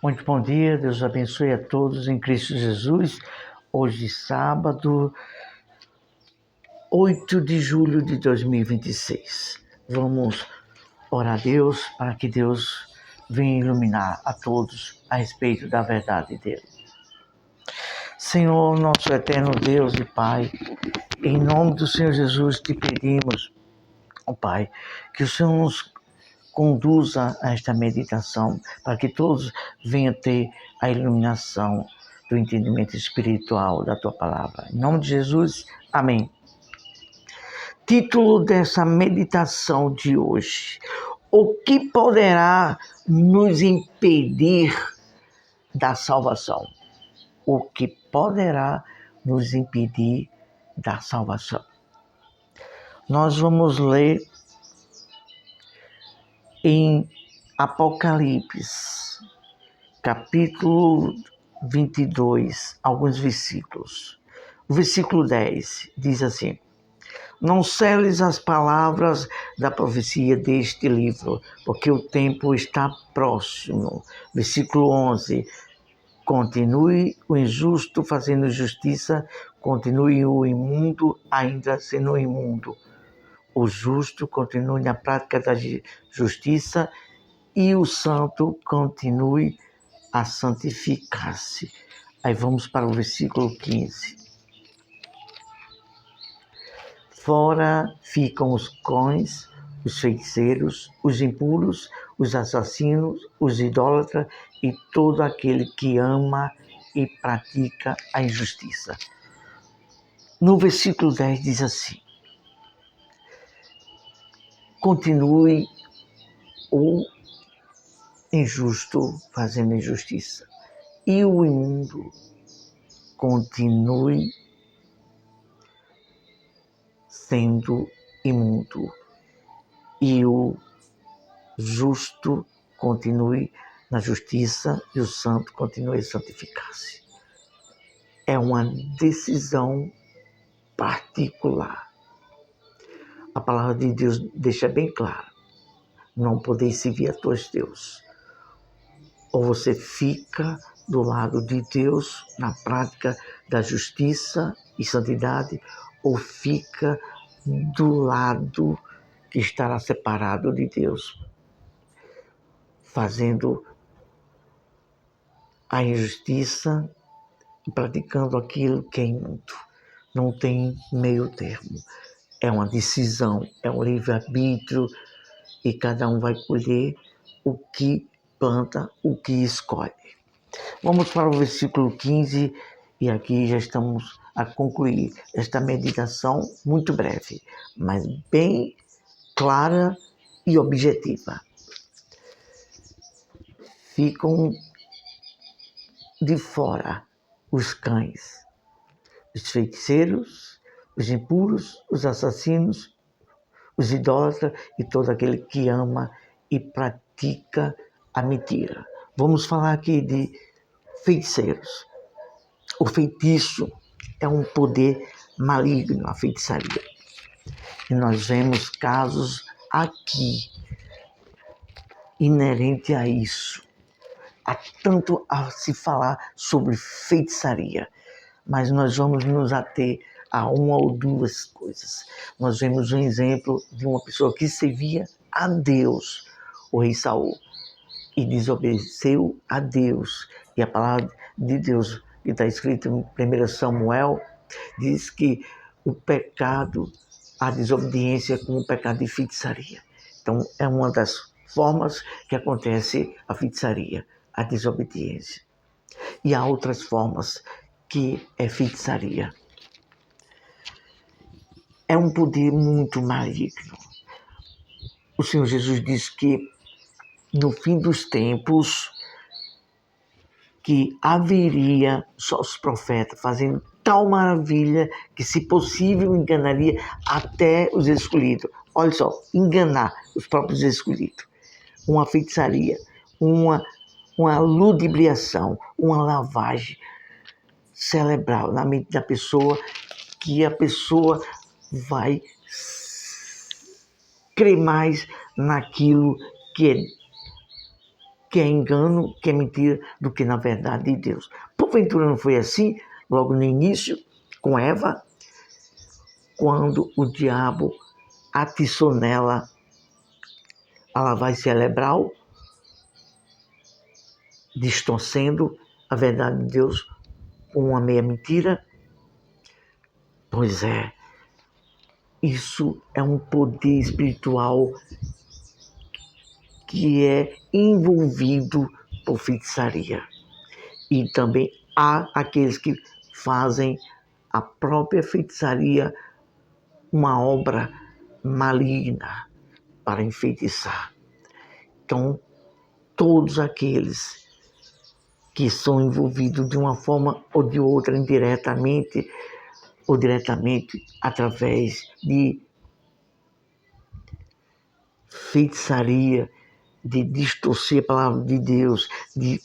Muito bom dia, Deus abençoe a todos em Cristo Jesus. Hoje, sábado, 8 de julho de 2026. Vamos orar a Deus para que Deus venha iluminar a todos a respeito da verdade dele. Senhor, nosso eterno Deus e Pai, em nome do Senhor Jesus te pedimos, ó Pai, que o Senhor nos conduza a esta meditação, para que todos venham ter a iluminação do entendimento espiritual da Tua Palavra. Em nome de Jesus, amém. Título dessa meditação de hoje: o que poderá nos impedir da salvação? O que poderá nos impedir da salvação? Nós vamos ler em Apocalipse, capítulo 22, alguns versículos. O versículo 10 diz assim: não seles as palavras da profecia deste livro, porque o tempo está próximo. Versículo 11: continue o injusto fazendo justiça, continue o imundo ainda sendo imundo. O justo continue na prática da justiça e o santo continue a santificar-se. Aí vamos para o versículo 15. Fora ficam os cães, os feiticeiros, os impuros, os assassinos, os idólatras e todo aquele que ama e pratica a injustiça. No versículo 10 diz assim: continue o injusto fazendo injustiça e o imundo continue sendo imundo e o justo continue na justiça e o santo continue a santificar-se. É uma decisão particular. A palavra de Deus deixa bem claro: não podeis servir a dois deuses. Ou você fica do lado de Deus na prática da justiça e santidade, ou fica do lado que estará separado de Deus, fazendo a injustiça e praticando aquilo que é imundo. Não tem meio termo. É uma decisão, é um livre-arbítrio e cada um vai colher o que planta, o que escolhe. Vamos para o versículo 15 e aqui já estamos a concluir esta meditação muito breve, mas bem clara e objetiva. Ficam de fora os cães, os feiticeiros, os impuros, os assassinos, os idólatras e todo aquele que ama e pratica a mentira. Vamos falar aqui de feiticeiros. O feitiço é um poder maligno, a feitiçaria. E nós vemos casos aqui inerente a isso. Há tanto a se falar sobre feitiçaria, mas nós vamos nos ater a uma ou duas coisas. Nós vemos um exemplo de uma pessoa que servia a Deus, o rei Saul, e desobedeceu a Deus. E a palavra de Deus, que está escrito em 1 Samuel, diz que o pecado, a desobediência é como o pecado de feitiçaria. Então, é uma das formas que acontece a feitiçaria, a desobediência. E há outras formas que é feitiçaria. É um poder muito maligno. O Senhor Jesus diz que no fim dos tempos que haveria só os profetas fazendo tal maravilha que, se possível, enganaria até os escolhidos. Olha só, enganar os próprios escolhidos. Uma feitiçaria, uma ludibriação, uma lavagem cerebral na mente da pessoa, que a pessoa vai crer mais naquilo que que é engano, que é mentira, do que na verdade de Deus. Porventura não foi assim, logo no início, com Eva, quando o diabo atiçou nela a lavagem cerebral, distorcendo a verdade de Deus com uma meia mentira? Pois é, isso é um poder espiritual que é envolvido por feitiçaria. E também há aqueles que fazem a própria feitiçaria uma obra maligna para enfeitiçar. Então, todos aqueles que são envolvidos de uma forma ou de outra, indiretamente ou diretamente, através de feitiçaria, de distorcer a palavra de Deus, de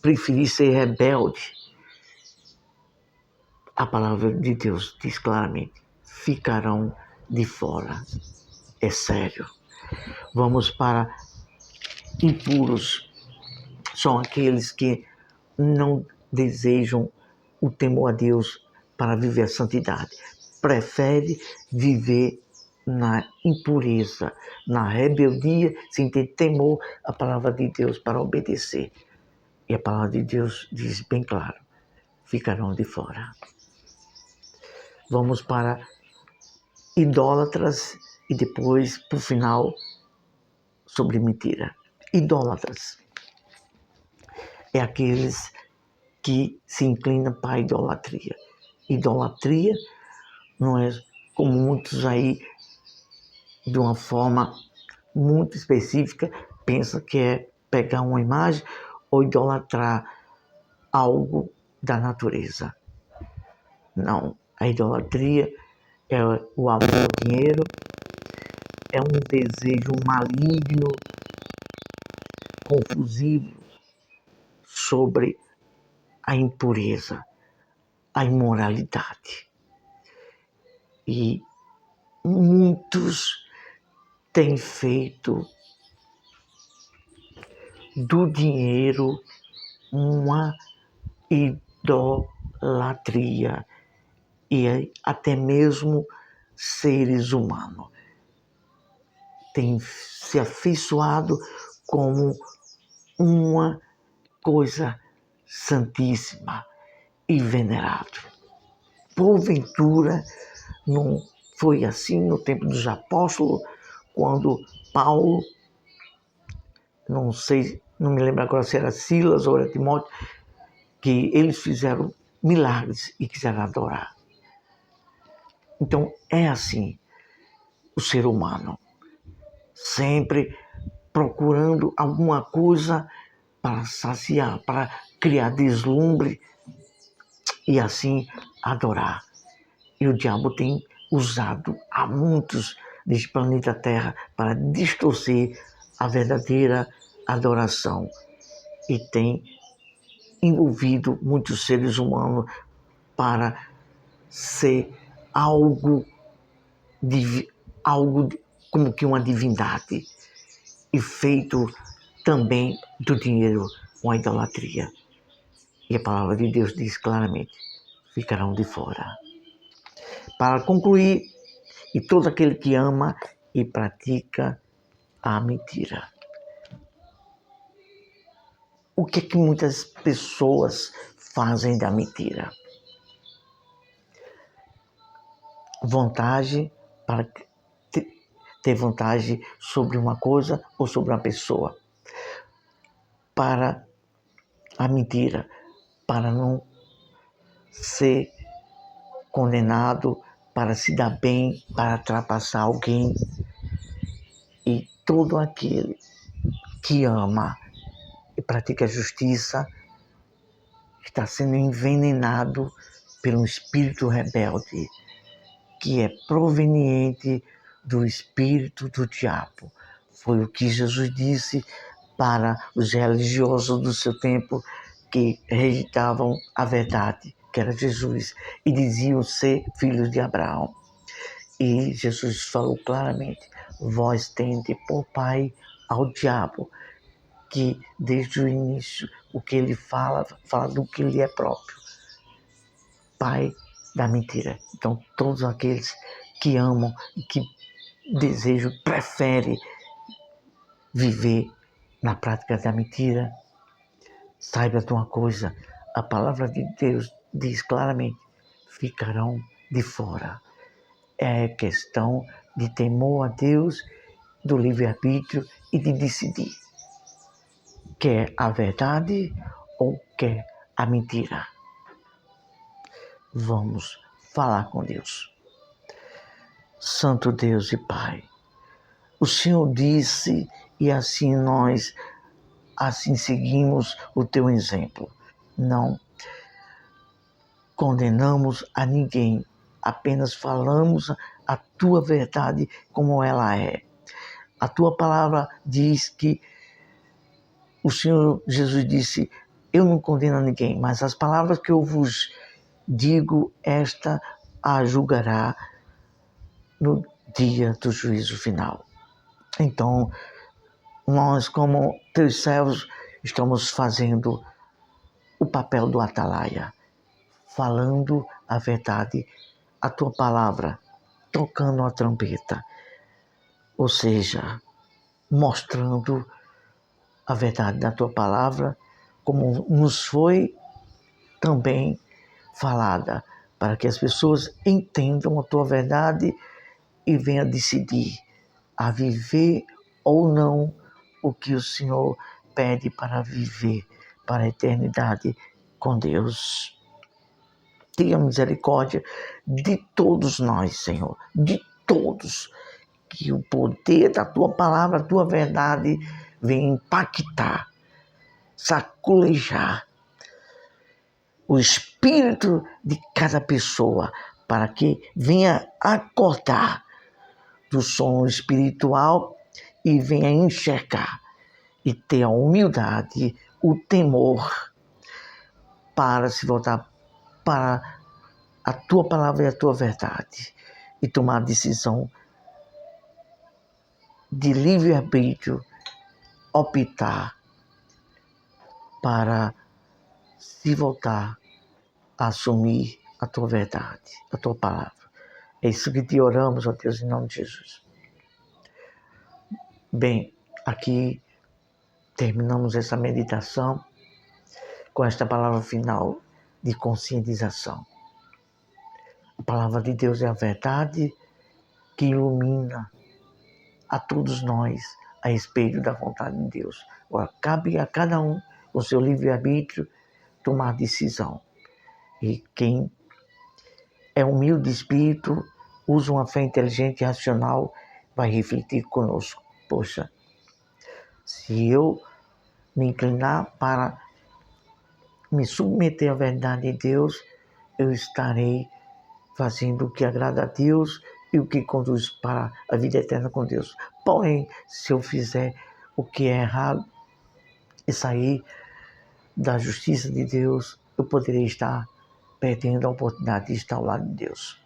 preferir ser rebelde, a palavra de Deus diz claramente, ficarão de fora. É sério. Vamos para impuros. São aqueles que não desejam o temor a Deus para viver a santidade. Prefere viver na impureza, na rebeldia, sem ter temor à palavra de Deus para obedecer. E a palavra de Deus diz bem claro, ficarão de fora. Vamos para idólatras e depois, por final, sobre mentira. Idólatras é aqueles que se inclinam para a idolatria. Idolatria não é como muitos aí, de uma forma muito específica, pensam que é pegar uma imagem ou idolatrar algo da natureza. Não, a idolatria é o amor ao dinheiro, é um desejo maligno, confusivo sobre a impureza, a imoralidade. E muitos têm feito do dinheiro uma idolatria e até mesmo seres humanos. Tem se afeiçoado como uma coisa santíssima e venerável. Porventura, não foi assim no tempo dos apóstolos, quando Paulo, não sei, não me lembro agora se era Silas ou era Timóteo, que eles fizeram milagres e quiseram adorar. Então, é assim o ser humano, sempre procurando alguma coisa para saciar, para criar deslumbre e assim adorar. E o diabo tem usado a muitos deste planeta Terra para distorcer a verdadeira adoração e tem envolvido muitos seres humanos para ser algo como que uma divindade e feito também do dinheiro uma idolatria. E a palavra de Deus diz claramente, ficarão de fora. Para concluir, e todo aquele que ama e pratica a mentira. O que é que muitas pessoas fazem da mentira? Vontade para ter vontade sobre uma coisa ou sobre uma pessoa. Para a mentira, para não ser condenado, para se dar bem, para ultrapassar alguém. E todo aquele que ama e pratica a justiça está sendo envenenado pelo espírito rebelde, que é proveniente do espírito do diabo. Foi o que Jesus disse para os religiosos do seu tempo que rejeitavam a verdade, que era Jesus, e diziam ser filhos de Abraão. E Jesus falou claramente, vós tende por pai ao diabo, que desde o início o que ele fala do que ele é próprio. Pai da mentira. Então todos aqueles que amam e que desejam, preferem viver na prática da mentira, saiba de uma coisa, a palavra de Deus diz claramente, ficarão de fora. É questão de temor a Deus, do livre-arbítrio e de decidir. Quer a verdade ou quer a mentira? Vamos falar com Deus. Santo Deus e Pai, o Senhor disse e assim nós seguimos o teu exemplo. Não condenamos a ninguém, apenas falamos a tua verdade como ela é. A tua palavra diz que o Senhor Jesus disse, eu não condeno a ninguém, mas as palavras que eu vos digo, esta a julgará no dia do juízo final. Então, nós como teus servos estamos fazendo o papel do atalaia, falando a verdade, a tua palavra, tocando a trombeta, ou seja, mostrando a verdade da tua palavra, como nos foi também falada, para que as pessoas entendam a tua verdade e venham decidir a viver ou não o que o Senhor pede para viver para a eternidade com Deus. Tenha misericórdia de todos nós, Senhor, de todos, que o poder da tua palavra, a tua verdade venha impactar, saculejar o espírito de cada pessoa, para que venha acordar do sono espiritual e venha enxergar e ter a humildade, o temor para se voltar para a tua palavra e a tua verdade e tomar a decisão de livre-arbítrio, optar para se voltar a assumir a tua verdade, a tua palavra. É isso que te oramos, ó Deus, em nome de Jesus. Bem, aqui terminamos essa meditação com esta palavra final de conscientização. A palavra de Deus é a verdade que ilumina a todos nós a respeito da vontade de Deus. Agora, cabe a cada um, com seu livre-arbítrio, tomar decisão. E quem é humilde de espírito, usa uma fé inteligente e racional, vai refletir conosco. Poxa, se eu me inclinar para me submeter à verdade de Deus, eu estarei fazendo o que agrada a Deus e o que conduz para a vida eterna com Deus. Porém, se eu fizer o que é errado e sair da justiça de Deus, eu poderia estar perdendo a oportunidade de estar ao lado de Deus.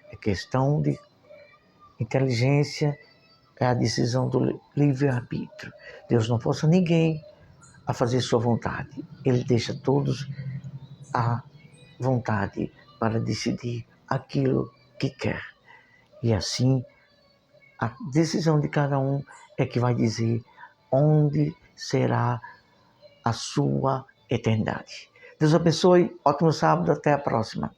É questão de inteligência, é a decisão do livre-arbítrio. Deus não força ninguém a fazer sua vontade. Ele deixa todos à vontade para decidir aquilo que quer. E assim, a decisão de cada um é que vai dizer onde será a sua eternidade. Deus abençoe, ótimo sábado, até a próxima.